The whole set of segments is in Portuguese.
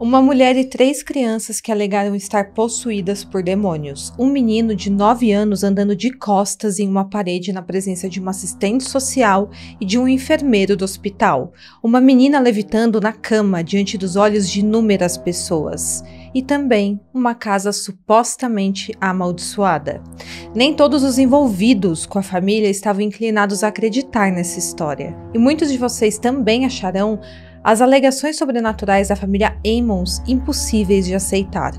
Uma mulher e 3 crianças que alegaram estar possuídas por demônios. Um menino de 9 anos andando de costas em uma parede na presença de uma assistente social e de um enfermeiro do hospital. Uma menina levitando na cama diante dos olhos de inúmeras pessoas. E também uma casa supostamente amaldiçoada. Nem todos os envolvidos com a família estavam inclinados a acreditar nessa história. E muitos de vocês também acharão as alegações sobrenaturais da família Ammons impossíveis de aceitar.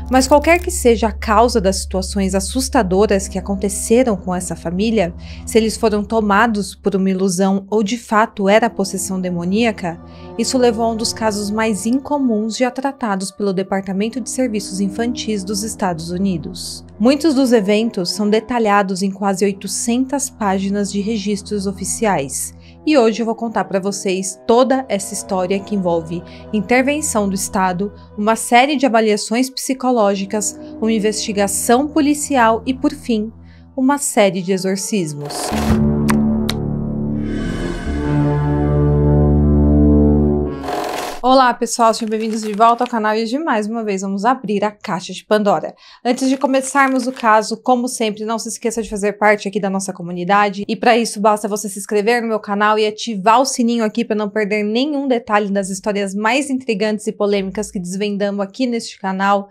Mas qualquer que seja a causa das situações assustadoras que aconteceram com essa família, se eles foram tomados por uma ilusão ou de fato era possessão demoníaca, isso levou a um dos casos mais incomuns já tratados pelo Departamento de Serviços Infantis dos Estados Unidos. Muitos dos eventos são detalhados em quase 800 páginas de registros oficiais. E hoje eu vou contar para vocês toda essa história que envolve intervenção do Estado, uma série de avaliações psicológicas, uma investigação policial e, por fim, uma série de exorcismos. Olá pessoal, sejam bem-vindos de volta ao canal e mais uma vez vamos abrir a caixa de Pandora. Antes de começarmos o caso, como sempre, não se esqueça de fazer parte aqui da nossa comunidade e para isso basta você se inscrever no meu canal e ativar o sininho aqui para não perder nenhum detalhe das histórias mais intrigantes e polêmicas que desvendamos aqui neste canal.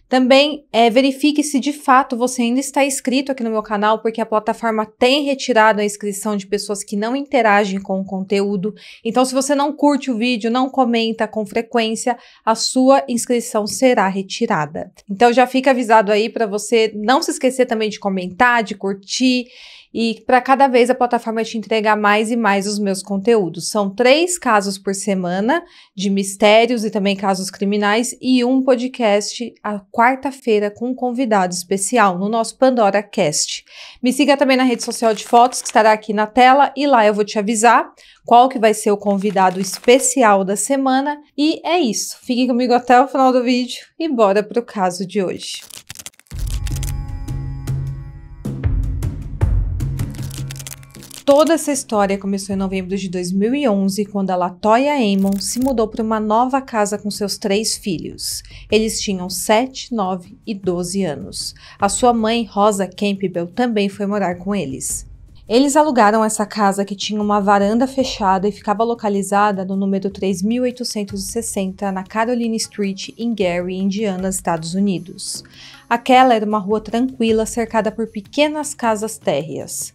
Também verifique se de fato você ainda está inscrito aqui no meu canal, porque a plataforma tem retirado a inscrição de pessoas que não interagem com o conteúdo. Então, se você não curte o vídeo, não comenta com frequência, a sua inscrição será retirada. Então, já fica avisado aí para você não se esquecer também de comentar, de curtir. E para cada vez a plataforma te entregar mais e mais os meus conteúdos. São 3 casos por semana de mistérios e também casos criminais e um podcast à quarta-feira com um convidado especial no nosso Pandora Cast. Me siga também na rede social de fotos que estará aqui na tela e lá eu vou te avisar qual que vai ser o convidado especial da semana. E é isso. Fique comigo até o final do vídeo e bora pro caso de hoje. Toda essa história começou em novembro de 2011, quando a Latoya Ammons se mudou para uma nova casa com seus 3 filhos. Eles tinham 7, 9 e 12 anos. A sua mãe, Rosa Campbell, também foi morar com eles. Eles alugaram essa casa que tinha uma varanda fechada e ficava localizada no número 3860 na Caroline Street, em Gary, Indiana, Estados Unidos. Aquela era uma rua tranquila cercada por pequenas casas térreas.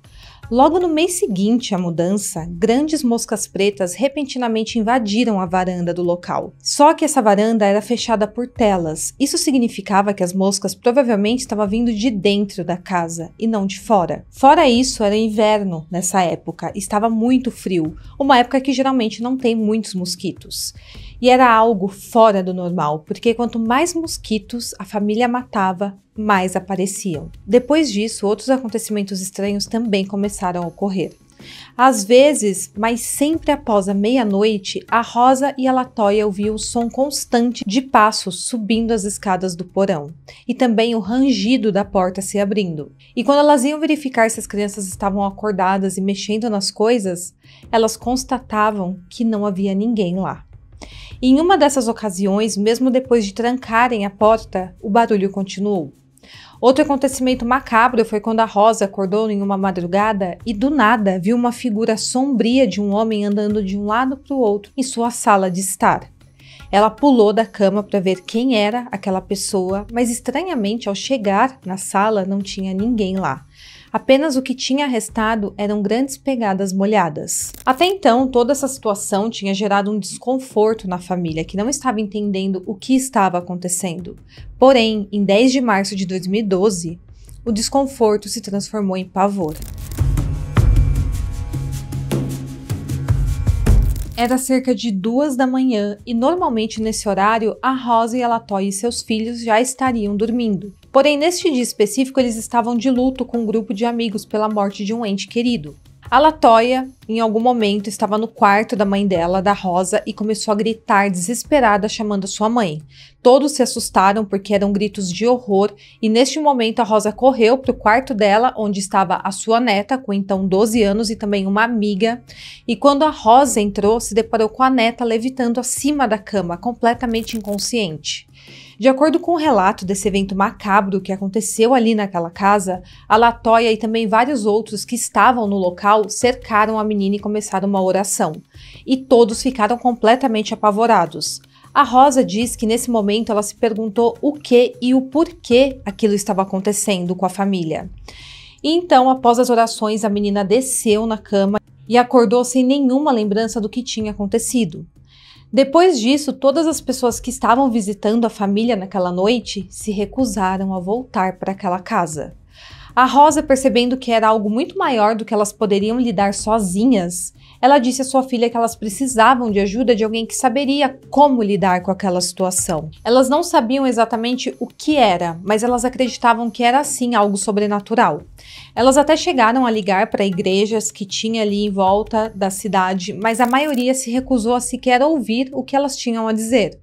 Logo no mês seguinte à mudança, grandes moscas pretas repentinamente invadiram a varanda do local. Só que essa varanda era fechada por telas. Isso significava que as moscas provavelmente estavam vindo de dentro da casa e não de fora. Fora isso, era inverno nessa época, estava muito frio, uma época que geralmente não tem muitos mosquitos. E era algo fora do normal, porque quanto mais mosquitos a família matava, mais apareciam. Depois disso, outros acontecimentos estranhos também começaram a ocorrer. Às vezes, mas sempre após a meia-noite, a Rosa e a Latoya ouviam o som constante de passos subindo as escadas do porão, e também o rangido da porta se abrindo. E quando elas iam verificar se as crianças estavam acordadas e mexendo nas coisas, elas constatavam que não havia ninguém lá. Em uma dessas ocasiões, mesmo depois de trancarem a porta, o barulho continuou. Outro acontecimento macabro foi quando a Rosa acordou em uma madrugada e do nada viu uma figura sombria de um homem andando de um lado para o outro em sua sala de estar. Ela pulou da cama para ver quem era aquela pessoa, mas estranhamente ao chegar na sala não tinha ninguém lá. Apenas o que tinha restado eram grandes pegadas molhadas. Até então, toda essa situação tinha gerado um desconforto na família, que não estava entendendo o que estava acontecendo. Porém, em 10 de março de 2012, o desconforto se transformou em pavor. Era cerca de 2 da manhã e normalmente nesse horário a Rosa e a Latoya e seus filhos já estariam dormindo. Porém, neste dia específico eles estavam de luto com um grupo de amigos pela morte de um ente querido. A Latoya, em algum momento, estava no quarto da mãe dela, da Rosa, e começou a gritar desesperada, chamando sua mãe. Todos se assustaram porque eram gritos de horror e neste momento a Rosa correu para o quarto dela, onde estava a sua neta, com então 12 anos e também uma amiga. E quando a Rosa entrou, se deparou com a neta levitando acima da cama, completamente inconsciente. De acordo com o relato desse evento macabro que aconteceu ali naquela casa, a Latoya e também vários outros que estavam no local cercaram a menina e começaram uma oração. E todos ficaram completamente apavorados. A Rosa diz que nesse momento ela se perguntou o que e o porquê aquilo estava acontecendo com a família. E então, após as orações, a menina desceu na cama e acordou sem nenhuma lembrança do que tinha acontecido. Depois disso, todas as pessoas que estavam visitando a família naquela noite se recusaram a voltar para aquela casa. A Rosa, percebendo que era algo muito maior do que elas poderiam lidar sozinhas, ela disse à sua filha que elas precisavam de ajuda de alguém que saberia como lidar com aquela situação. Elas não sabiam exatamente o que era, mas elas acreditavam que era sim algo sobrenatural. Elas até chegaram a ligar para igrejas que tinha ali em volta da cidade, mas a maioria se recusou a sequer ouvir o que elas tinham a dizer.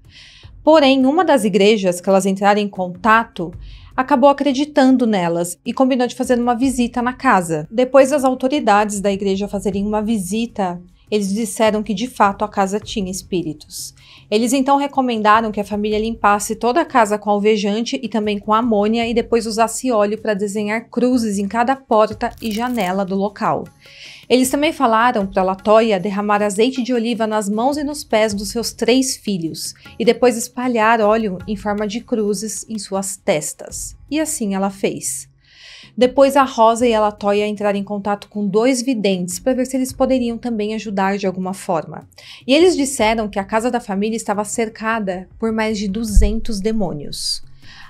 Porém, uma das igrejas que elas entraram em contato acabou acreditando nelas e combinou de fazer uma visita na casa. Depois das autoridades da igreja fazerem uma visita, eles disseram que de fato a casa tinha espíritos. Eles então recomendaram que a família limpasse toda a casa com alvejante e também com amônia e depois usasse óleo para desenhar cruzes em cada porta e janela do local. Eles também falaram para Latoya derramar azeite de oliva nas mãos e nos pés dos seus 3 filhos e depois espalhar óleo em forma de cruzes em suas testas. E assim ela fez. Depois a Rosa e a Latoya entraram em contato com 2 videntes para ver se eles poderiam também ajudar de alguma forma. E eles disseram que a casa da família estava cercada por mais de 200 demônios.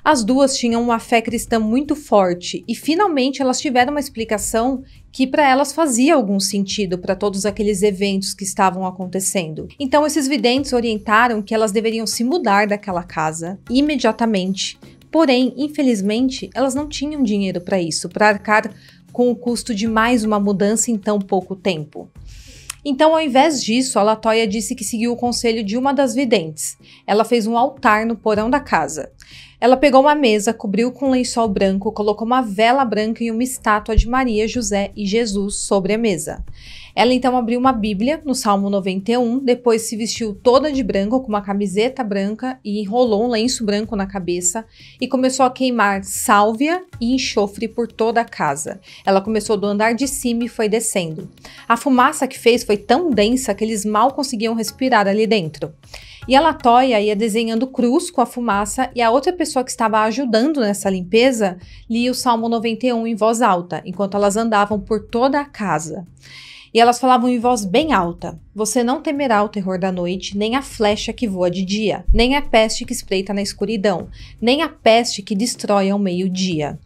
As duas tinham uma fé cristã muito forte e finalmente elas tiveram uma explicação que para elas fazia algum sentido para todos aqueles eventos que estavam acontecendo. Então esses videntes orientaram que elas deveriam se mudar daquela casa imediatamente. Porém, infelizmente, elas não tinham dinheiro para isso, para arcar com o custo de mais uma mudança em tão pouco tempo. Então, ao invés disso, a Latoya disse que seguiu o conselho de uma das videntes. Ela fez um altar no porão da casa. Ela pegou uma mesa, cobriu com um lençol branco, colocou uma vela branca e uma estátua de Maria, José e Jesus sobre a mesa. Ela então abriu uma Bíblia no Salmo 91, depois se vestiu toda de branco com uma camiseta branca e enrolou um lenço branco na cabeça e começou a queimar sálvia e enxofre por toda a casa. Ela começou do andar de cima e foi descendo. A fumaça que fez foi tão densa que eles mal conseguiam respirar ali dentro. E a Latoya ia desenhando cruz com a fumaça e a outra pessoa que estava ajudando nessa limpeza lia o Salmo 91 em voz alta, enquanto elas andavam por toda a casa. E elas falavam em voz bem alta: "Você não temerá o terror da noite, nem a flecha que voa de dia, nem a peste que espreita na escuridão, nem a peste que destrói ao meio-dia."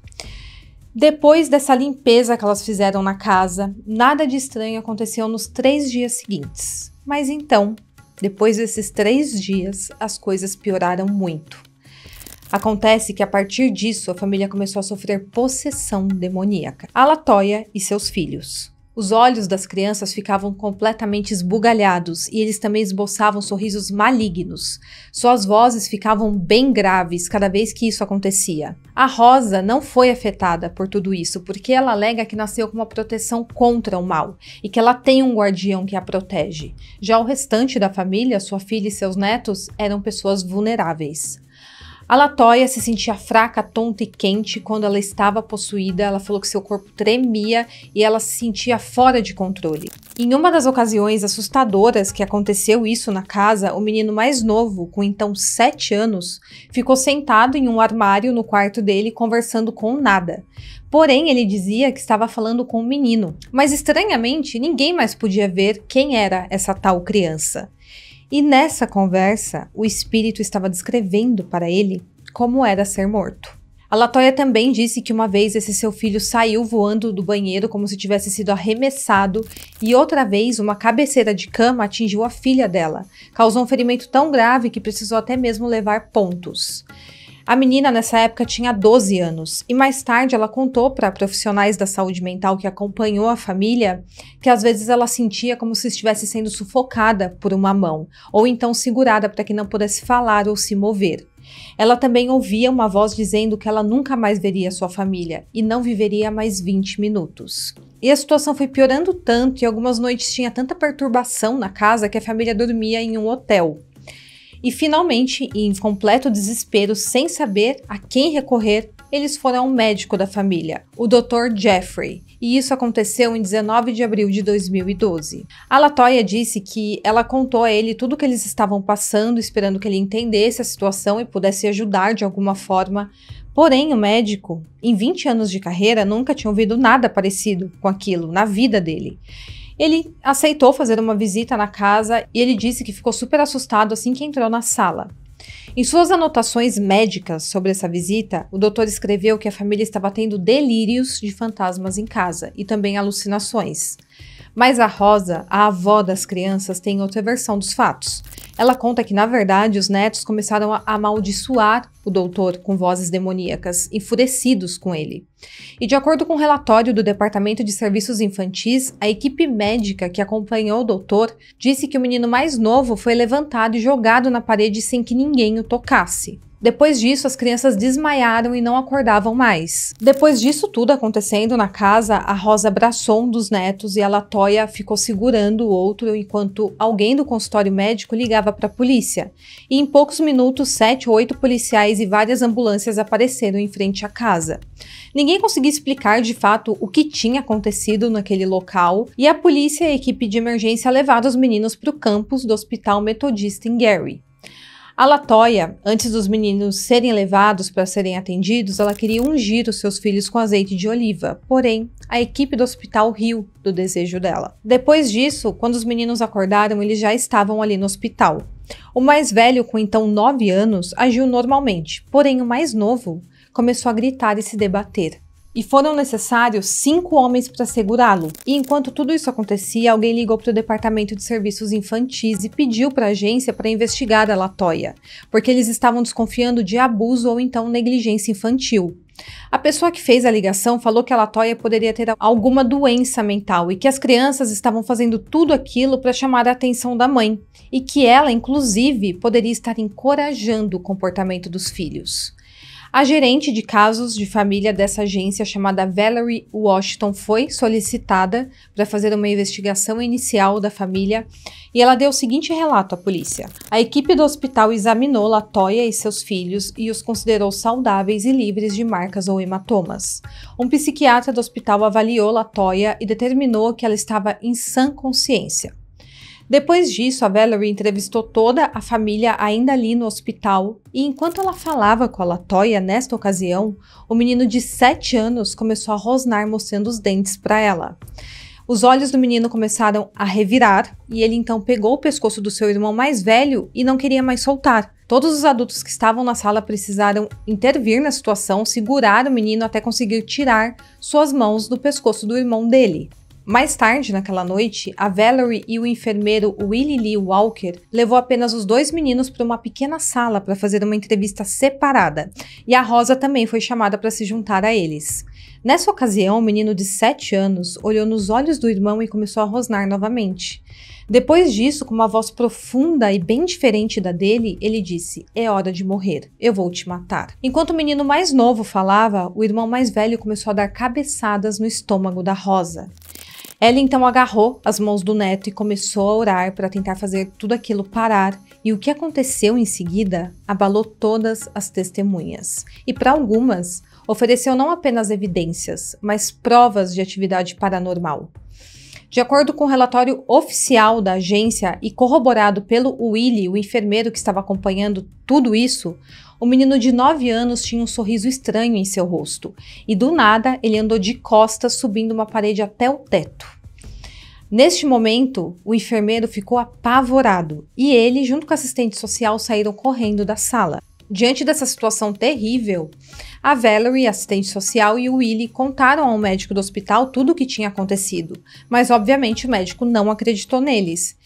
Depois dessa limpeza que elas fizeram na casa, nada de estranho aconteceu nos 3 dias seguintes. Mas então, depois desses 3 dias, as coisas pioraram muito. Acontece que a partir disso, a família começou a sofrer possessão demoníaca. A Latoya e seus filhos. Os olhos das crianças ficavam completamente esbugalhados e eles também esboçavam sorrisos malignos. Suas vozes ficavam bem graves cada vez que isso acontecia. A Rosa não foi afetada por tudo isso, porque ela alega que nasceu com uma proteção contra o mal e que ela tem um guardião que a protege. Já o restante da família, sua filha e seus netos, eram pessoas vulneráveis. A Latoya se sentia fraca, tonta e quente quando ela estava possuída. Ela falou que seu corpo tremia e ela se sentia fora de controle. Em uma das ocasiões assustadoras que aconteceu isso na casa, o menino mais novo, com então 7 anos, ficou sentado em um armário no quarto dele conversando com nada. Porém, ele dizia que estava falando com um menino, mas estranhamente ninguém mais podia ver quem era essa tal criança. E nessa conversa, o espírito estava descrevendo para ele como era ser morto. A Latoya também disse que uma vez esse seu filho saiu voando do banheiro como se tivesse sido arremessado e outra vez uma cabeceira de cama atingiu a filha dela. Causou um ferimento tão grave que precisou até mesmo levar pontos. A menina nessa época tinha 12 anos e mais tarde ela contou para profissionais da saúde mental que acompanhou a família que às vezes ela sentia como se estivesse sendo sufocada por uma mão ou então segurada para que não pudesse falar ou se mover. Ela também ouvia uma voz dizendo que ela nunca mais veria sua família e não viveria mais 20 minutos. E a situação foi piorando tanto e algumas noites tinha tanta perturbação na casa que a família dormia em um hotel. E finalmente, em completo desespero, sem saber a quem recorrer, eles foram ao médico da família, o Dr. Jeffrey. E isso aconteceu em 19 de abril de 2012. A LaToya disse que ela contou a ele tudo o que eles estavam passando, esperando que ele entendesse a situação e pudesse ajudar de alguma forma. Porém, o médico, em 20 anos de carreira, nunca tinha ouvido nada parecido com aquilo na vida dele. Ele aceitou fazer uma visita na casa e ele disse que ficou super assustado assim que entrou na sala. Em suas anotações médicas sobre essa visita, o doutor escreveu que a família estava tendo delírios de fantasmas em casa e também alucinações. Mas a Rosa, a avó das crianças, tem outra versão dos fatos. Ela conta que, na verdade, os netos começaram a amaldiçoar o doutor com vozes demoníacas, enfurecidos com ele. E de acordo com o relatório do Departamento de Serviços Infantis, a equipe médica que acompanhou o doutor disse que o menino mais novo foi levantado e jogado na parede sem que ninguém o tocasse. Depois disso, as crianças desmaiaram e não acordavam mais. Depois disso tudo acontecendo na casa, a Rosa abraçou um dos netos e a LaToya ficou segurando o outro enquanto alguém do consultório médico ligava para a polícia. E em poucos minutos, 7 ou 8 policiais e várias ambulâncias apareceram em frente à casa. Ninguém conseguia explicar de fato o que tinha acontecido naquele local e a polícia e a equipe de emergência levaram os meninos para o campus do Hospital Metodista em Gary. A LaToya, antes dos meninos serem levados para serem atendidos, ela queria ungir os seus filhos com azeite de oliva, porém, a equipe do hospital riu do desejo dela. Depois disso, quando os meninos acordaram, eles já estavam ali no hospital. O mais velho, com então 9 anos, agiu normalmente, porém o mais novo começou a gritar e se debater. E foram necessários 5 homens para segurá-lo. E enquanto tudo isso acontecia, alguém ligou para o Departamento de Serviços Infantis e pediu para a agência para investigar a LaToya, porque eles estavam desconfiando de abuso ou então negligência infantil. A pessoa que fez a ligação falou que a LaToya poderia ter alguma doença mental e que as crianças estavam fazendo tudo aquilo para chamar a atenção da mãe e que ela, inclusive, poderia estar encorajando o comportamento dos filhos. A gerente de casos de família dessa agência, chamada Valerie Washington, foi solicitada para fazer uma investigação inicial da família e ela deu o seguinte relato à polícia. A equipe do hospital examinou LaToya e seus filhos e os considerou saudáveis e livres de marcas ou hematomas. Um psiquiatra do hospital avaliou LaToya e determinou que ela estava em sã consciência. Depois disso, a Valerie entrevistou toda a família ainda ali no hospital e enquanto ela falava com a LaToya nesta ocasião, o menino de 7 anos começou a rosnar mostrando os dentes para ela. Os olhos do menino começaram a revirar e ele então pegou o pescoço do seu irmão mais velho e não queria mais soltar. Todos os adultos que estavam na sala precisaram intervir na situação, segurar o menino até conseguir tirar suas mãos do pescoço do irmão dele. Mais tarde, naquela noite, a Valerie e o enfermeiro Willie Lee Walker levou apenas os 2 meninos para uma pequena sala para fazer uma entrevista separada, e a Rosa também foi chamada para se juntar a eles. Nessa ocasião, o menino de 7 anos olhou nos olhos do irmão e começou a rosnar novamente. Depois disso, com uma voz profunda e bem diferente da dele, ele disse: "É hora de morrer, eu vou te matar." Enquanto o menino mais novo falava, o irmão mais velho começou a dar cabeçadas no estômago da Rosa. Ela então agarrou as mãos do neto e começou a orar para tentar fazer tudo aquilo parar, e o que aconteceu em seguida abalou todas as testemunhas. E para algumas, ofereceu não apenas evidências, mas provas de atividade paranormal. De acordo com o relatório oficial da agência e corroborado pelo Willie, o enfermeiro que estava acompanhando tudo isso, o menino de 9 anos tinha um sorriso estranho em seu rosto e do nada ele andou de costas subindo uma parede até o teto. Neste momento, o enfermeiro ficou apavorado e ele, junto com a assistente social, saíram correndo da sala. Diante dessa situação terrível, a Valerie, assistente social, e o Willie contaram ao médico do hospital tudo o que tinha acontecido, mas obviamente o médico não acreditou neles.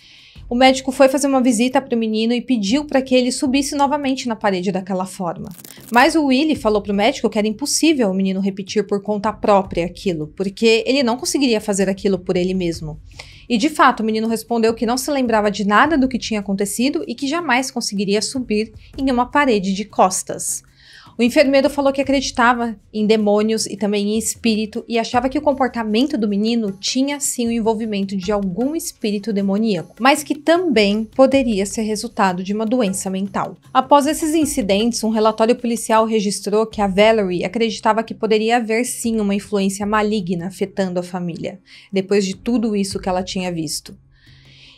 O médico foi fazer uma visita para o menino e pediu para que ele subisse novamente na parede daquela forma. Mas o Willie falou pro médico que era impossível o menino repetir por conta própria aquilo, porque ele não conseguiria fazer aquilo por ele mesmo. E de fato, o menino respondeu que não se lembrava de nada do que tinha acontecido e que jamais conseguiria subir em uma parede de costas. O enfermeiro falou que acreditava em demônios e também em espírito e achava que o comportamento do menino tinha sim o envolvimento de algum espírito demoníaco, mas que também poderia ser resultado de uma doença mental. Após esses incidentes, um relatório policial registrou que a Valerie acreditava que poderia haver sim uma influência maligna afetando a família, depois de tudo isso que ela tinha visto.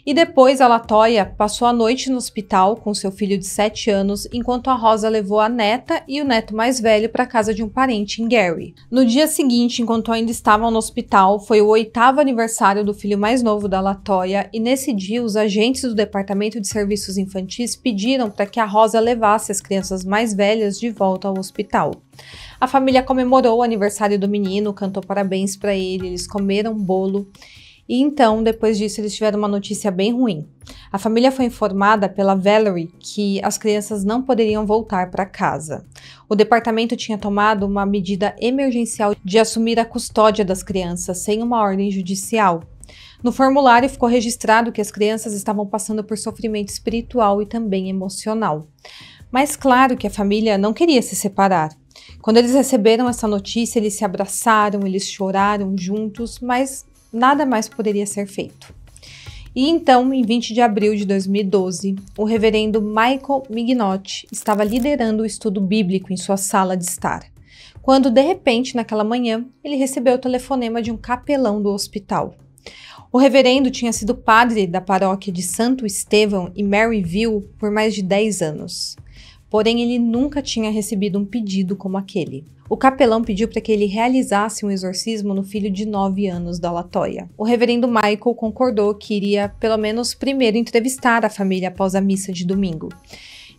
E depois a LaToya passou a noite no hospital com seu filho de 7 anos, enquanto a Rosa levou a neta e o neto mais velho para a casa de um parente em Gary. No dia seguinte, enquanto ainda estavam no hospital, foi o 8º aniversário do filho mais novo da LaToya e nesse dia os agentes do Departamento de Serviços Infantis pediram para que a Rosa levasse as crianças mais velhas de volta ao hospital. A família comemorou o aniversário do menino, cantou parabéns para ele, eles comeram bolo. E então, depois disso, eles tiveram uma notícia bem ruim. A família foi informada pela Valerie que as crianças não poderiam voltar para casa. O departamento tinha tomado uma medida emergencial de assumir a custódia das crianças sem uma ordem judicial. No formulário ficou registrado que as crianças estavam passando por sofrimento espiritual e também emocional. Mas claro que a família não queria se separar. Quando eles receberam essa notícia, eles se abraçaram, eles choraram juntos, mas nada mais poderia ser feito. E então, em 20 de abril de 2012, o reverendo Michael Mignotti estava liderando o estudo bíblico em sua sala de estar, quando, de repente, naquela manhã, ele recebeu o telefonema de um capelão do hospital. O reverendo tinha sido padre da paróquia de Santo Estevão e Maryville por mais de 10 anos. Porém, ele nunca tinha recebido um pedido como aquele. O capelão pediu para que ele realizasse um exorcismo no filho de 9 anos da LaToya. O reverendo Michael concordou que iria, pelo menos, primeiro entrevistar a família após a missa de domingo.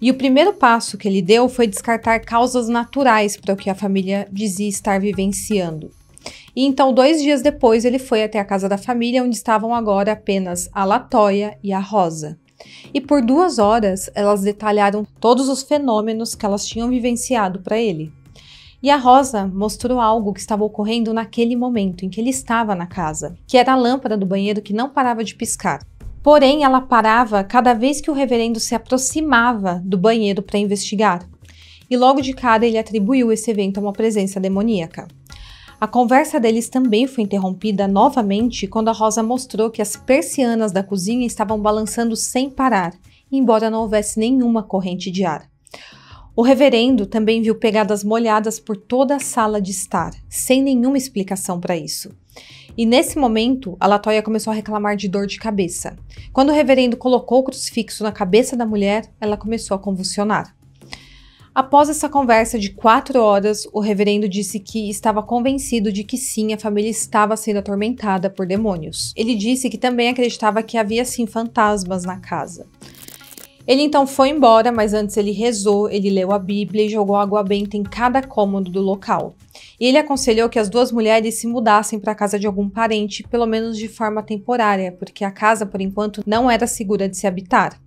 E o primeiro passo que ele deu foi descartar causas naturais para o que a família dizia estar vivenciando. E então, 2 dias depois, ele foi até a casa da família, onde estavam agora apenas a LaToya e a Rosa. E por 2 horas, elas detalharam todos os fenômenos que elas tinham vivenciado para ele. E a Rosa mostrou algo que estava ocorrendo naquele momento em que ele estava na casa, que era a lâmpada do banheiro que não parava de piscar. Porém, ela parava cada vez que o reverendo se aproximava do banheiro para investigar. E logo de cara ele atribuiu esse evento a uma presença demoníaca. A conversa deles também foi interrompida novamente quando a Rosa mostrou que as persianas da cozinha estavam balançando sem parar, embora não houvesse nenhuma corrente de ar. O reverendo também viu pegadas molhadas por toda a sala de estar, sem nenhuma explicação para isso. E nesse momento, a LaToya começou a reclamar de dor de cabeça. Quando o reverendo colocou o crucifixo na cabeça da mulher, ela começou a convulsionar. Após essa conversa de 4 horas, o reverendo disse que estava convencido de que sim, a família estava sendo atormentada por demônios. Ele disse que também acreditava que havia sim fantasmas na casa. Ele então foi embora, mas antes ele rezou, ele leu a Bíblia e jogou água benta em cada cômodo do local. E ele aconselhou que as 2 mulheres se mudassem para a casa de algum parente, pelo menos de forma temporária, porque a casa, por enquanto, não era segura de se habitar.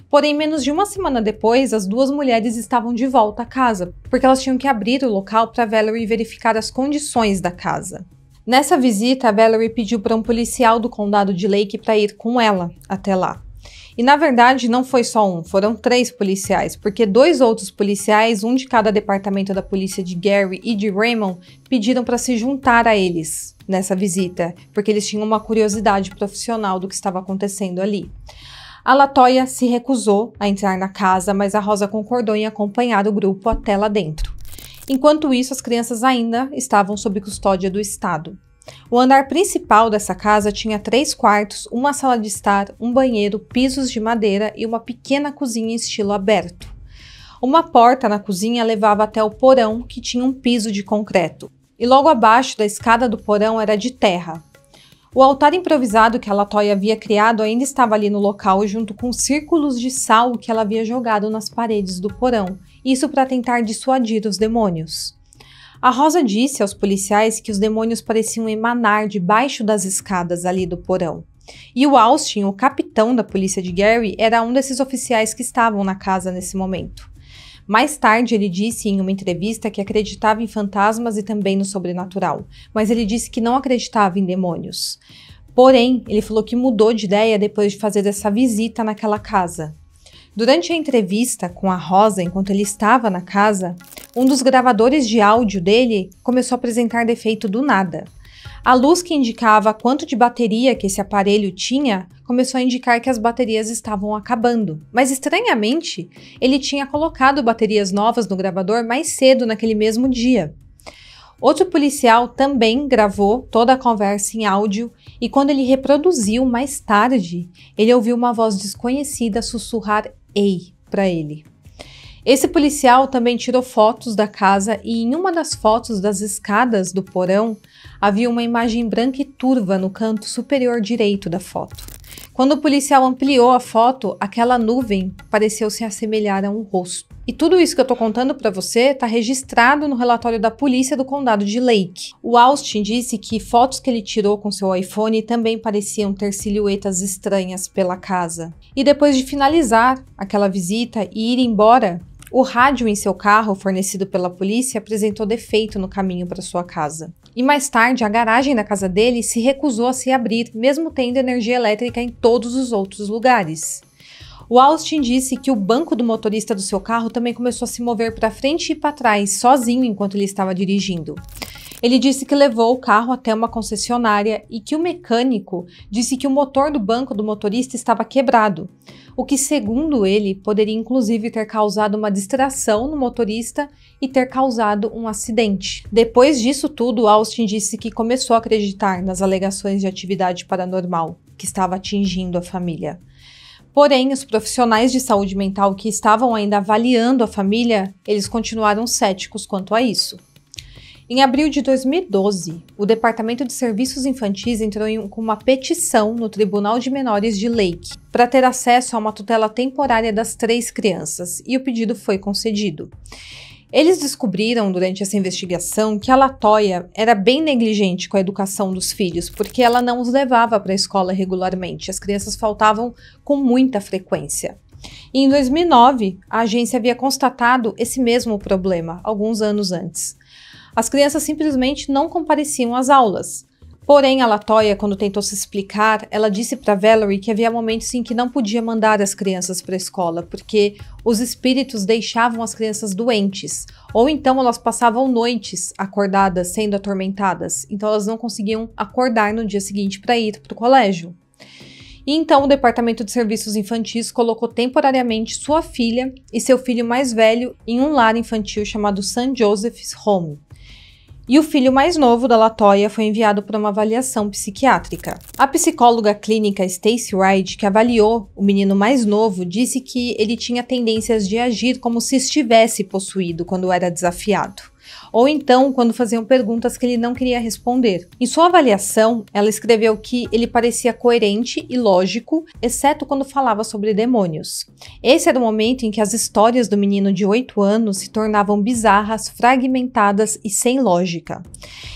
Porém, menos de 1 semana depois, as 2 mulheres estavam de volta à casa, porque elas tinham que abrir o local para Valerie verificar as condições da casa. Nessa visita, a Valerie pediu para um policial do condado de Lake para ir com ela até lá. E na verdade não foi só um, foram 3 policiais, porque 2 outros policiais, um de cada departamento da polícia de Gary e de Raymond, pediram para se juntar a eles nessa visita, porque eles tinham uma curiosidade profissional do que estava acontecendo ali. A LaToya se recusou a entrar na casa, mas a Rosa concordou em acompanhar o grupo até lá dentro. Enquanto isso, as crianças ainda estavam sob custódia do Estado. O andar principal dessa casa tinha 3 quartos, uma sala de estar, um banheiro, pisos de madeira e uma pequena cozinha em estilo aberto. Uma porta na cozinha levava até o porão, que tinha um piso de concreto. E logo abaixo da escada do porão era de terra. O altar improvisado que a LaToya havia criado ainda estava ali no local, junto com círculos de sal que ela havia jogado nas paredes do porão, isso para tentar dissuadir os demônios. A Rosa disse aos policiais que os demônios pareciam emanar debaixo das escadas ali do porão. E o Austin, o capitão da polícia de Gary, era um desses oficiais que estavam na casa nesse momento. Mais tarde, ele disse em uma entrevista que acreditava em fantasmas e também no sobrenatural, mas ele disse que não acreditava em demônios. Porém, ele falou que mudou de ideia depois de fazer essa visita naquela casa. Durante a entrevista com a Rosa, enquanto ele estava na casa, um dos gravadores de áudio dele começou a apresentar defeito do nada. A luz que indicava quanto de bateria que esse aparelho tinha começou a indicar que as baterias estavam acabando. Mas, estranhamente, ele tinha colocado baterias novas no gravador mais cedo naquele mesmo dia. Outro policial também gravou toda a conversa em áudio e quando ele reproduziu mais tarde, ele ouviu uma voz desconhecida sussurrar "Ei" para ele. Esse policial também tirou fotos da casa e em uma das fotos das escadas do porão havia uma imagem branca e turva no canto superior direito da foto. Quando o policial ampliou a foto, aquela nuvem pareceu se assemelhar a um rosto. E tudo isso que eu tô contando para você está registrado no relatório da polícia do condado de Lake. O Austin disse que fotos que ele tirou com seu iPhone também pareciam ter silhuetas estranhas pela casa. E depois de finalizar aquela visita e ir embora, o rádio em seu carro, fornecido pela polícia, apresentou defeito no caminho para sua casa. E mais tarde, a garagem da casa dele se recusou a se abrir, mesmo tendo energia elétrica em todos os outros lugares. O Austin disse que o banco do motorista do seu carro também começou a se mover para frente e para trás, sozinho enquanto ele estava dirigindo. Ele disse que levou o carro até uma concessionária e que o mecânico disse que o motor do banco do motorista estava quebrado, o que, segundo ele, poderia inclusive ter causado uma distração no motorista e ter causado um acidente. Depois disso tudo, Austin disse que começou a acreditar nas alegações de atividade paranormal que estava atingindo a família. Porém, os profissionais de saúde mental que estavam ainda avaliando a família, eles continuaram céticos quanto a isso. Em abril de 2012, o Departamento de Serviços Infantis entrou com uma petição no Tribunal de Menores de Lake para ter acesso a uma tutela temporária das 3 crianças, e o pedido foi concedido. Eles descobriram durante essa investigação que a LaToya era bem negligente com a educação dos filhos, porque ela não os levava para a escola regularmente, as crianças faltavam com muita frequência. E em 2009, a agência havia constatado esse mesmo problema, alguns anos antes. As crianças simplesmente não compareciam às aulas. Porém, a LaToya, quando tentou se explicar, ela disse para Valerie que havia momentos em que não podia mandar as crianças para a escola, porque os espíritos deixavam as crianças doentes, ou então elas passavam noites acordadas, sendo atormentadas, então elas não conseguiam acordar no dia seguinte para ir para o colégio. E então o Departamento de Serviços Infantis colocou temporariamente sua filha e seu filho mais velho em um lar infantil chamado St. Joseph's Home. E o filho mais novo da LaToya foi enviado para uma avaliação psiquiátrica. A psicóloga clínica Stacy Wright, que avaliou o menino mais novo, disse que ele tinha tendências de agir como se estivesse possuído quando era desafiado, ou então quando faziam perguntas que ele não queria responder. Em sua avaliação, ela escreveu que ele parecia coerente e lógico, exceto quando falava sobre demônios. Esse era o momento em que as histórias do menino de 8 anos se tornavam bizarras, fragmentadas e sem lógica.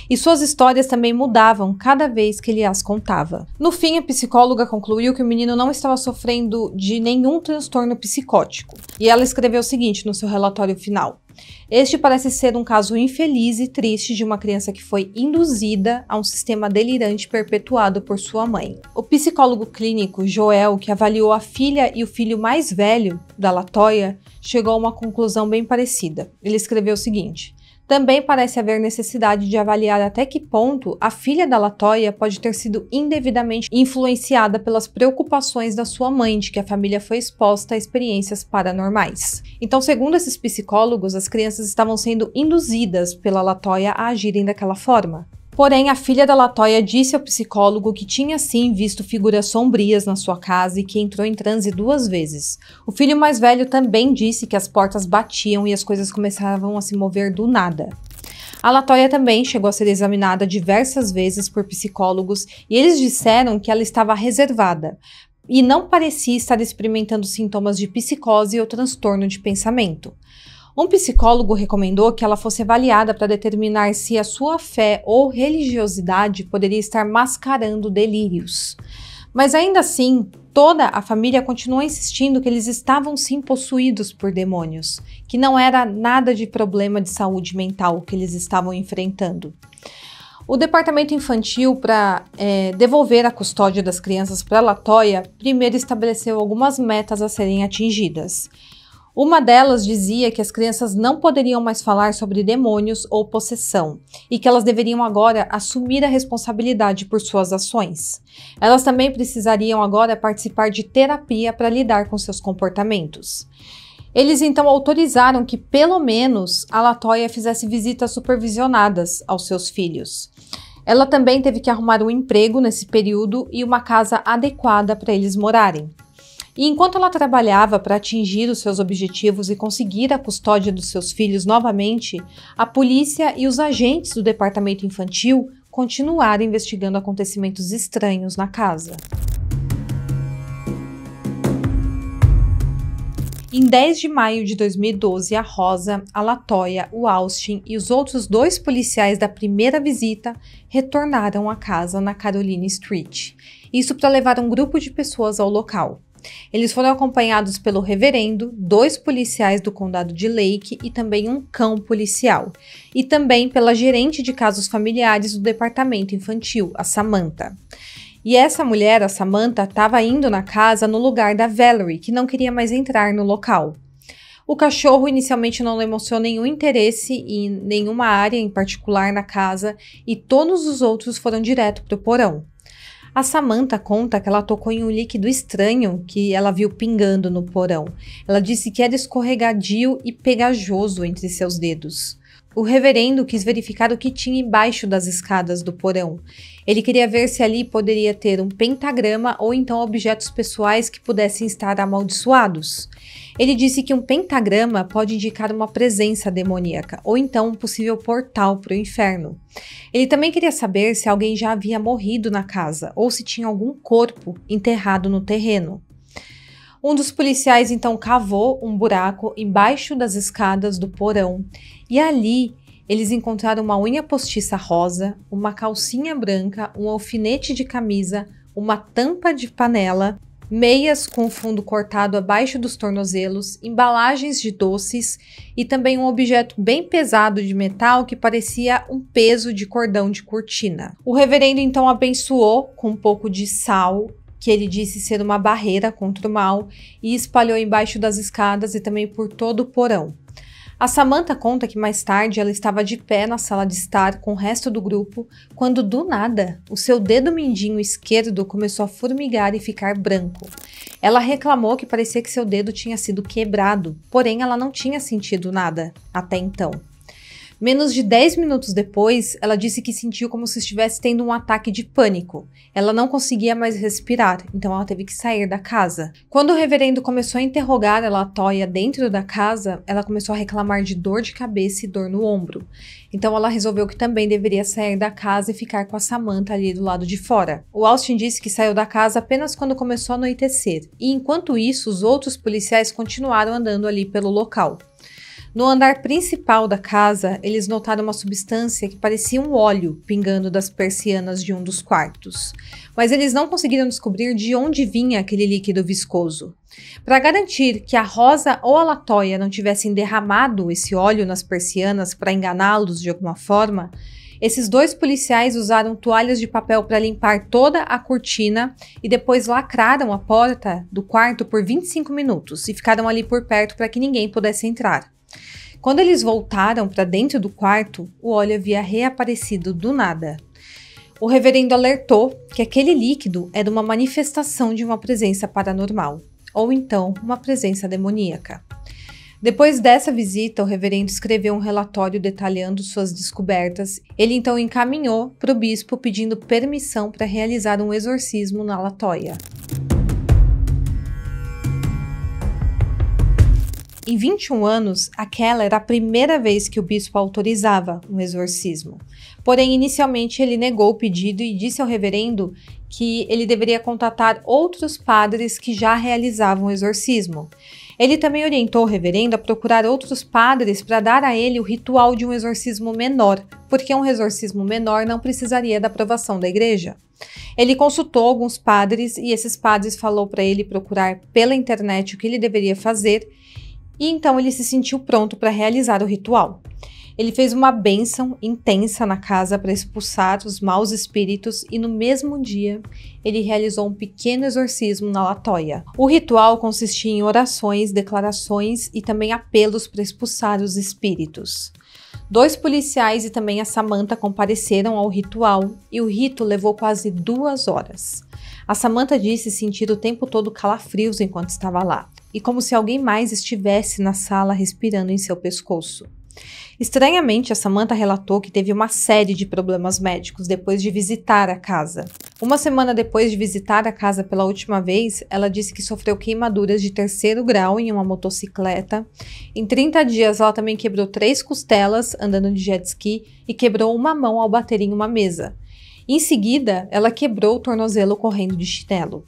E suas histórias também mudavam cada vez que ele as contava. No fim, a psicóloga concluiu que o menino não estava sofrendo de nenhum transtorno psicótico. E ela escreveu o seguinte no seu relatório final: "Este parece ser um caso infeliz e triste de uma criança que foi induzida a um sistema delirante perpetuado por sua mãe." O psicólogo clínico Joel, que avaliou a filha e o filho mais velho da LaToya, chegou a uma conclusão bem parecida. Ele escreveu o seguinte: "Também parece haver necessidade de avaliar até que ponto a filha da LaToya pode ter sido indevidamente influenciada pelas preocupações da sua mãe de que a família foi exposta a experiências paranormais." Então, segundo esses psicólogos, as crianças estavam sendo induzidas pela LaToya a agirem daquela forma. Porém, a filha da LaToya disse ao psicólogo que tinha sim visto figuras sombrias na sua casa e que entrou em transe 2 vezes. O filho mais velho também disse que as portas batiam e as coisas começavam a se mover do nada. A LaToya também chegou a ser examinada diversas vezes por psicólogos e eles disseram que ela estava reservada e não parecia estar experimentando sintomas de psicose ou transtorno de pensamento. Um psicólogo recomendou que ela fosse avaliada para determinar se a sua fé ou religiosidade poderia estar mascarando delírios. Mas ainda assim, toda a família continuou insistindo que eles estavam sim possuídos por demônios, que não era nada de problema de saúde mental que eles estavam enfrentando. O departamento infantil, para devolver a custódia das crianças para LaToya, primeiro estabeleceu algumas metas a serem atingidas. Uma delas dizia que as crianças não poderiam mais falar sobre demônios ou possessão e que elas deveriam agora assumir a responsabilidade por suas ações. Elas também precisariam agora participar de terapia para lidar com seus comportamentos. Eles então autorizaram que pelo menos a LaToya fizesse visitas supervisionadas aos seus filhos. Ela também teve que arrumar um emprego nesse período e uma casa adequada para eles morarem. E enquanto ela trabalhava para atingir os seus objetivos e conseguir a custódia dos seus filhos novamente, a polícia e os agentes do departamento infantil continuaram investigando acontecimentos estranhos na casa. Em 10 de maio de 2012, a Rosa, a LaToya, o Austin e os outros 2 policiais da primeira visita retornaram à casa na Caroline Street. Isso para levar um grupo de pessoas ao local. Eles foram acompanhados pelo reverendo, 2 policiais do condado de Lake e também um cão policial. E também pela gerente de casos familiares do departamento infantil, a Samantha. E essa mulher, a Samantha, estava indo na casa no lugar da Valerie, que não queria mais entrar no local. O cachorro inicialmente não demonstrou nenhum interesse em nenhuma área em particular na casa e todos os outros foram direto para o porão. A Samantha conta que ela tocou em um líquido estranho que ela viu pingando no porão. Ela disse que era escorregadio e pegajoso entre seus dedos. O reverendo quis verificar o que tinha embaixo das escadas do porão. Ele queria ver se ali poderia ter um pentagrama ou então objetos pessoais que pudessem estar amaldiçoados. Ele disse que um pentagrama pode indicar uma presença demoníaca ou então um possível portal para o inferno. Ele também queria saber se alguém já havia morrido na casa ou se tinha algum corpo enterrado no terreno. Um dos policiais então cavou um buraco embaixo das escadas do porão e ali eles encontraram uma unha postiça rosa, uma calcinha branca, um alfinete de camisa, uma tampa de panela, meias com fundo cortado abaixo dos tornozelos, embalagens de doces e também um objeto bem pesado de metal que parecia um peso de cordão de cortina. O reverendo então abençoou com um pouco de sal, que ele disse ser uma barreira contra o mal, e espalhou embaixo das escadas e também por todo o porão. A Samantha conta que mais tarde ela estava de pé na sala de estar com o resto do grupo, quando do nada o seu dedo mindinho esquerdo começou a formigar e ficar branco. Ela reclamou que parecia que seu dedo tinha sido quebrado, porém ela não tinha sentido nada até então. Menos de 10 minutos depois, ela disse que sentiu como se estivesse tendo um ataque de pânico. Ela não conseguia mais respirar, então ela teve que sair da casa. Quando o reverendo começou a interrogar a LaToya dentro da casa, ela começou a reclamar de dor de cabeça e dor no ombro. Então ela resolveu que também deveria sair da casa e ficar com a Samantha ali do lado de fora. O Austin disse que saiu da casa apenas quando começou a anoitecer, e enquanto isso, os outros policiais continuaram andando ali pelo local. No andar principal da casa, eles notaram uma substância que parecia um óleo pingando das persianas de um dos quartos. Mas eles não conseguiram descobrir de onde vinha aquele líquido viscoso. Para garantir que a Rosa ou a LaToya não tivessem derramado esse óleo nas persianas para enganá-los de alguma forma, esses 2 policiais usaram toalhas de papel para limpar toda a cortina e depois lacraram a porta do quarto por 25 minutos e ficaram ali por perto para que ninguém pudesse entrar. Quando eles voltaram para dentro do quarto, o óleo havia reaparecido do nada. O reverendo alertou que aquele líquido era uma manifestação de uma presença paranormal, ou então uma presença demoníaca. Depois dessa visita, o reverendo escreveu um relatório detalhando suas descobertas. Ele então encaminhou para o bispo pedindo permissão para realizar um exorcismo na LaToya. Em 21 anos, aquela era a primeira vez que o bispo autorizava um exorcismo. Porém, inicialmente ele negou o pedido e disse ao reverendo que ele deveria contatar outros padres que já realizavam o exorcismo. Ele também orientou o reverendo a procurar outros padres para dar a ele o ritual de um exorcismo menor, porque um exorcismo menor não precisaria da aprovação da igreja. Ele consultou alguns padres e esses padres falaram para ele procurar pela internet o que ele deveria fazer, e então ele se sentiu pronto para realizar o ritual. Ele fez uma bênção intensa na casa para expulsar os maus espíritos e no mesmo dia ele realizou um pequeno exorcismo na Latoya. O ritual consistia em orações, declarações e também apelos para expulsar os espíritos. 2 policiais e também a Samantha compareceram ao ritual e o rito levou quase 2 horas. A Samantha disse sentir o tempo todo calafrios enquanto estava lá e como se alguém mais estivesse na sala respirando em seu pescoço. Estranhamente, a Samantha relatou que teve uma série de problemas médicos depois de visitar a casa. Uma semana depois de visitar a casa pela última vez, ela disse que sofreu queimaduras de 3º grau em uma motocicleta. Em 30 dias, ela também quebrou 3 costelas andando de jet ski e quebrou uma mão ao bater em uma mesa. Em seguida, ela quebrou o tornozelo correndo de chinelo.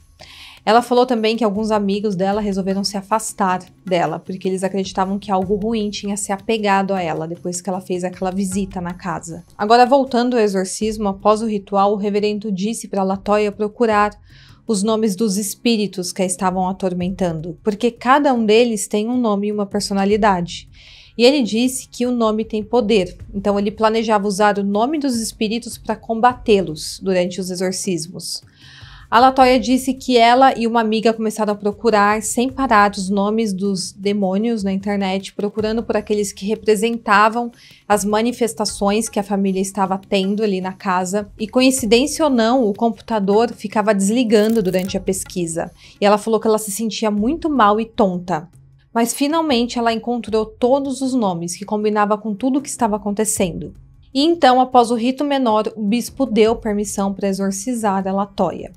Ela falou também que alguns amigos dela resolveram se afastar dela, porque eles acreditavam que algo ruim tinha se apegado a ela depois que ela fez aquela visita na casa. Agora, voltando ao exorcismo, após o ritual, o reverendo disse para Latoya procurar os nomes dos espíritos que a estavam atormentando, porque cada um deles tem um nome e uma personalidade. E ele disse que o nome tem poder, então ele planejava usar o nome dos espíritos para combatê-los durante os exorcismos. A Latoya disse que ela e uma amiga começaram a procurar sem parar os nomes dos demônios na internet, procurando por aqueles que representavam as manifestações que a família estava tendo ali na casa. E coincidência ou não, o computador ficava desligando durante a pesquisa. E ela falou que ela se sentia muito mal e tonta. Mas finalmente ela encontrou todos os nomes que combinavam com tudo o que estava acontecendo. E então, após o rito menor, o bispo deu permissão para exorcizar a Latoya.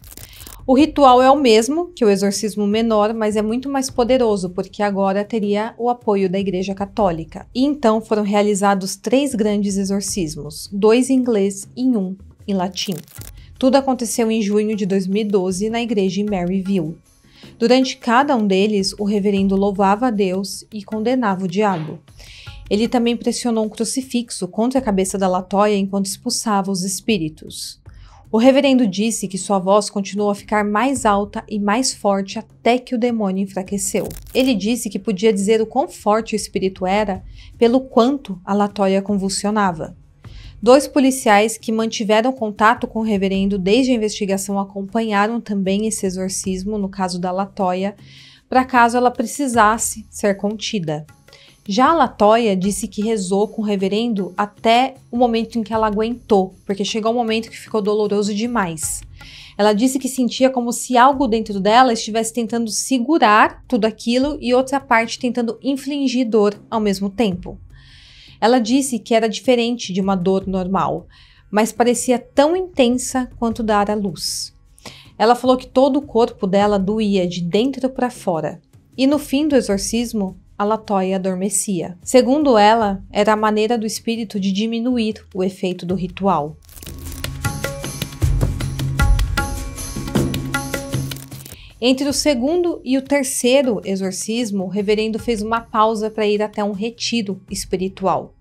O ritual é o mesmo que o exorcismo menor, mas é muito mais poderoso, porque agora teria o apoio da Igreja Católica. E então foram realizados 3 grandes exorcismos, 2 em inglês e 1 em latim. Tudo aconteceu em junho de 2012 na igreja em Maryville. Durante cada um deles, o reverendo louvava a Deus e condenava o diabo. Ele também pressionou um crucifixo contra a cabeça da Latoya enquanto expulsava os espíritos. O reverendo disse que sua voz continuou a ficar mais alta e mais forte até que o demônio enfraqueceu. Ele disse que podia dizer o quão forte o espírito era pelo quanto a Latoya convulsionava. 2 policiais que mantiveram contato com o reverendo desde a investigação acompanharam também esse exorcismo no caso da Latoya, para caso ela precisasse ser contida. Já a Latoya disse que rezou com o reverendo até o momento em que ela aguentou, porque chegou um momento que ficou doloroso demais. Ela disse que sentia como se algo dentro dela estivesse tentando segurar tudo aquilo e outra parte tentando infligir dor ao mesmo tempo. Ela disse que era diferente de uma dor normal, mas parecia tão intensa quanto dar à luz. Ela falou que todo o corpo dela doía de dentro para fora. E no fim do exorcismo, a Latoya adormecia. Segundo ela, era a maneira do espírito de diminuir o efeito do ritual. Entre o segundo e o terceiro exorcismo, o reverendo fez uma pausa para ir até um retiro espiritual.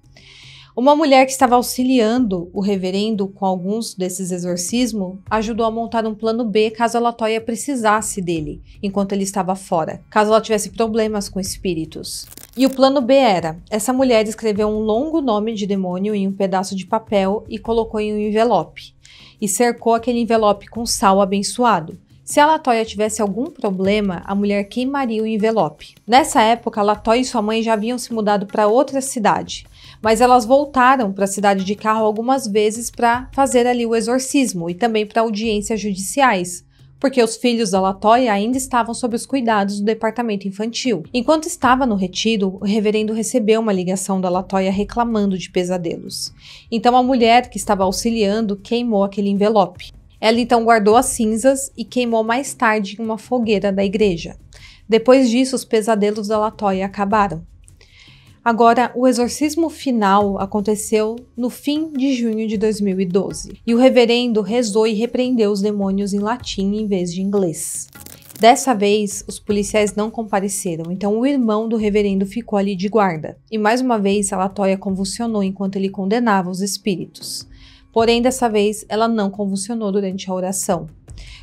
Uma mulher que estava auxiliando o reverendo com alguns desses exorcismos ajudou a montar um plano B caso a Latoya precisasse dele, enquanto ele estava fora, caso ela tivesse problemas com espíritos. E o plano B era, essa mulher escreveu um longo nome de demônio em um pedaço de papel e colocou em um envelope, e cercou aquele envelope com sal abençoado. Se a Latoya tivesse algum problema, a mulher queimaria o envelope. Nessa época, a Latoya e sua mãe já haviam se mudado para outra cidade, mas elas voltaram para a cidade de carro algumas vezes para fazer ali o exorcismo e também para audiências judiciais, porque os filhos da Latoya ainda estavam sob os cuidados do departamento infantil. Enquanto estava no retiro, o reverendo recebeu uma ligação da Latoya reclamando de pesadelos. Então a mulher que estava auxiliando queimou aquele envelope. Ela então guardou as cinzas e queimou mais tarde em uma fogueira da igreja. Depois disso, os pesadelos da Latoya acabaram. Agora, o exorcismo final aconteceu no fim de junho de 2012, e o reverendo rezou e repreendeu os demônios em latim em vez de inglês. Dessa vez, os policiais não compareceram, então o irmão do reverendo ficou ali de guarda. E mais uma vez, a Latoya convulsionou enquanto ele condenava os espíritos. Porém, dessa vez, ela não convulsionou durante a oração.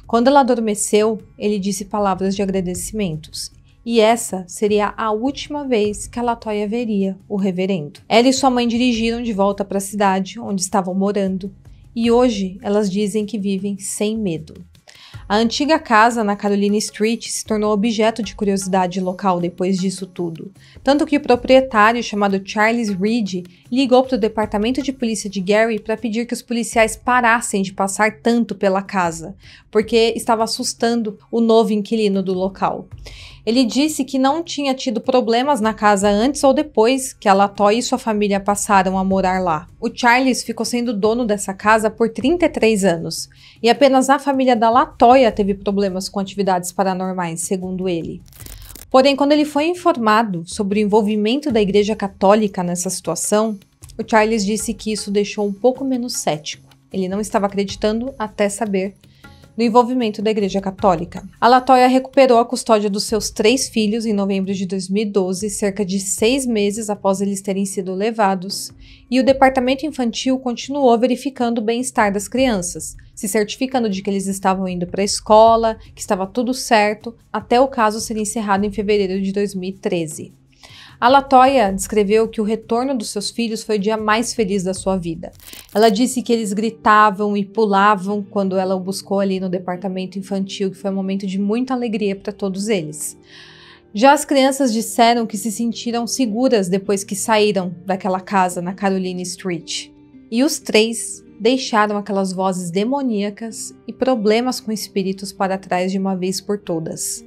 Quando ela adormeceu, ele disse palavras de agradecimentos. E essa seria a última vez que a Latoya veria o reverendo. Ela e sua mãe dirigiram de volta para a cidade onde estavam morando. E hoje, elas dizem que vivem sem medo. A antiga casa na Caroline Street se tornou objeto de curiosidade local depois disso tudo. Tanto que o proprietário, chamado Charles Reed, ligou para o departamento de polícia de Gary para pedir que os policiais parassem de passar tanto pela casa, porque estava assustando o novo inquilino do local. Ele disse que não tinha tido problemas na casa antes ou depois que a Latoya e sua família passaram a morar lá. O Charles ficou sendo dono dessa casa por 33 anos e apenas a família da Latoya teve problemas com atividades paranormais, segundo ele. Porém, quando ele foi informado sobre o envolvimento da Igreja Católica nessa situação, o Charles disse que isso deixou um pouco menos cético. Ele não estava acreditando até saber do envolvimento da Igreja Católica. A Latoya recuperou a custódia dos seus 3 filhos em novembro de 2012, cerca de 6 meses após eles terem sido levados, e o departamento infantil continuou verificando o bem-estar das crianças, se certificando de que eles estavam indo para a escola, que estava tudo certo, até o caso ser encerrado em fevereiro de 2013. A Latoya descreveu que o retorno dos seus filhos foi o dia mais feliz da sua vida. Ela disse que eles gritavam e pulavam quando ela o buscou ali no departamento infantil, que foi um momento de muita alegria para todos eles. Já as crianças disseram que se sentiram seguras depois que saíram daquela casa na Caroline Street. E os 3 deixaram aquelas vozes demoníacas e problemas com espíritos para trás de uma vez por todas.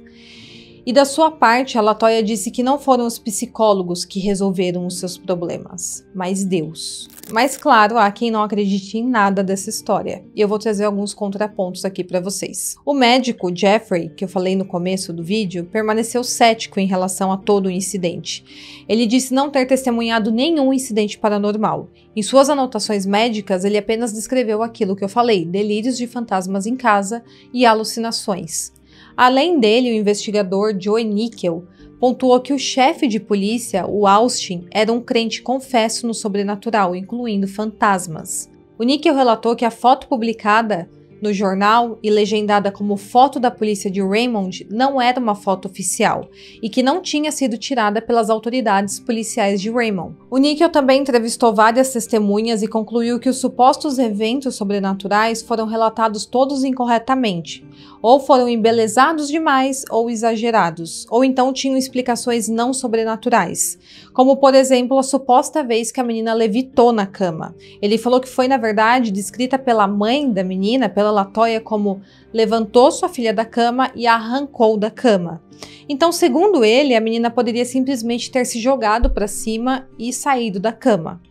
E da sua parte, a Latoya disse que não foram os psicólogos que resolveram os seus problemas, mas Deus. Mas claro, há quem não acredite em nada dessa história, e eu vou trazer alguns contrapontos aqui para vocês. O médico Jeffrey, que eu falei no começo do vídeo, permaneceu cético em relação a todo o incidente. Ele disse não ter testemunhado nenhum incidente paranormal. Em suas anotações médicas, ele apenas descreveu aquilo que eu falei, delírios de fantasmas em casa e alucinações. Além dele, o investigador Joe Nickel pontuou que o chefe de polícia, o Austin, era um crente confesso no sobrenatural, incluindo fantasmas. O Nickel relatou que a foto publicada no jornal e legendada como foto da polícia de Raymond não era uma foto oficial e que não tinha sido tirada pelas autoridades policiais de Raymond. O Nickel também entrevistou várias testemunhas e concluiu que os supostos eventos sobrenaturais foram relatados todos incorretamente, ou foram embelezados demais ou exagerados, ou então tinham explicações não sobrenaturais, como por exemplo a suposta vez que a menina levitou na cama. Ele falou que foi na verdade descrita pela mãe da menina, pela Latoya, como levantou sua filha da cama e a arrancou da cama. Então, segundo ele, a menina poderia simplesmente ter se jogado para cima e saído da cama.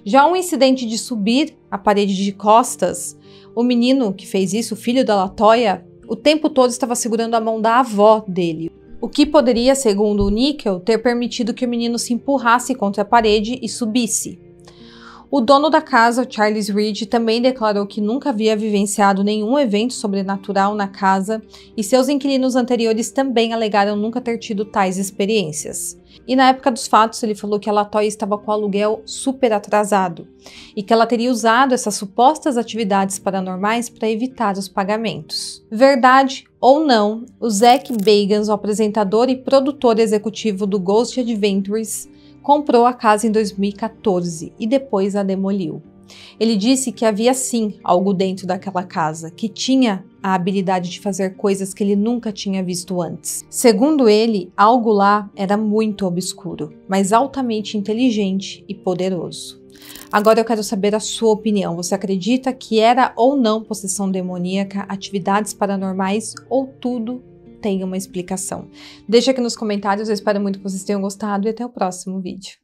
Já um incidente de subir a parede de costas, o menino que fez isso, o filho da Latoya, o tempo todo estava segurando a mão da avó dele, o que poderia, segundo o Nickel, ter permitido que o menino se empurrasse contra a parede e subisse. O dono da casa, Charles Reed, também declarou que nunca havia vivenciado nenhum evento sobrenatural na casa e seus inquilinos anteriores também alegaram nunca ter tido tais experiências. E na época dos fatos, ele falou que a Latoya estava com o aluguel super atrasado e que ela teria usado essas supostas atividades paranormais para evitar os pagamentos. Verdade ou não, o Zach Bagans, o apresentador e produtor executivo do Ghost Adventures, comprou a casa em 2014 e depois a demoliu. Ele disse que havia sim algo dentro daquela casa, que tinha a habilidade de fazer coisas que ele nunca tinha visto antes. Segundo ele, algo lá era muito obscuro, mas altamente inteligente e poderoso. Agora eu quero saber a sua opinião. Você acredita que era ou não possessão demoníaca, atividades paranormais ou tudo tem uma explicação? Deixa aqui nos comentários, eu espero muito que vocês tenham gostado e até o próximo vídeo.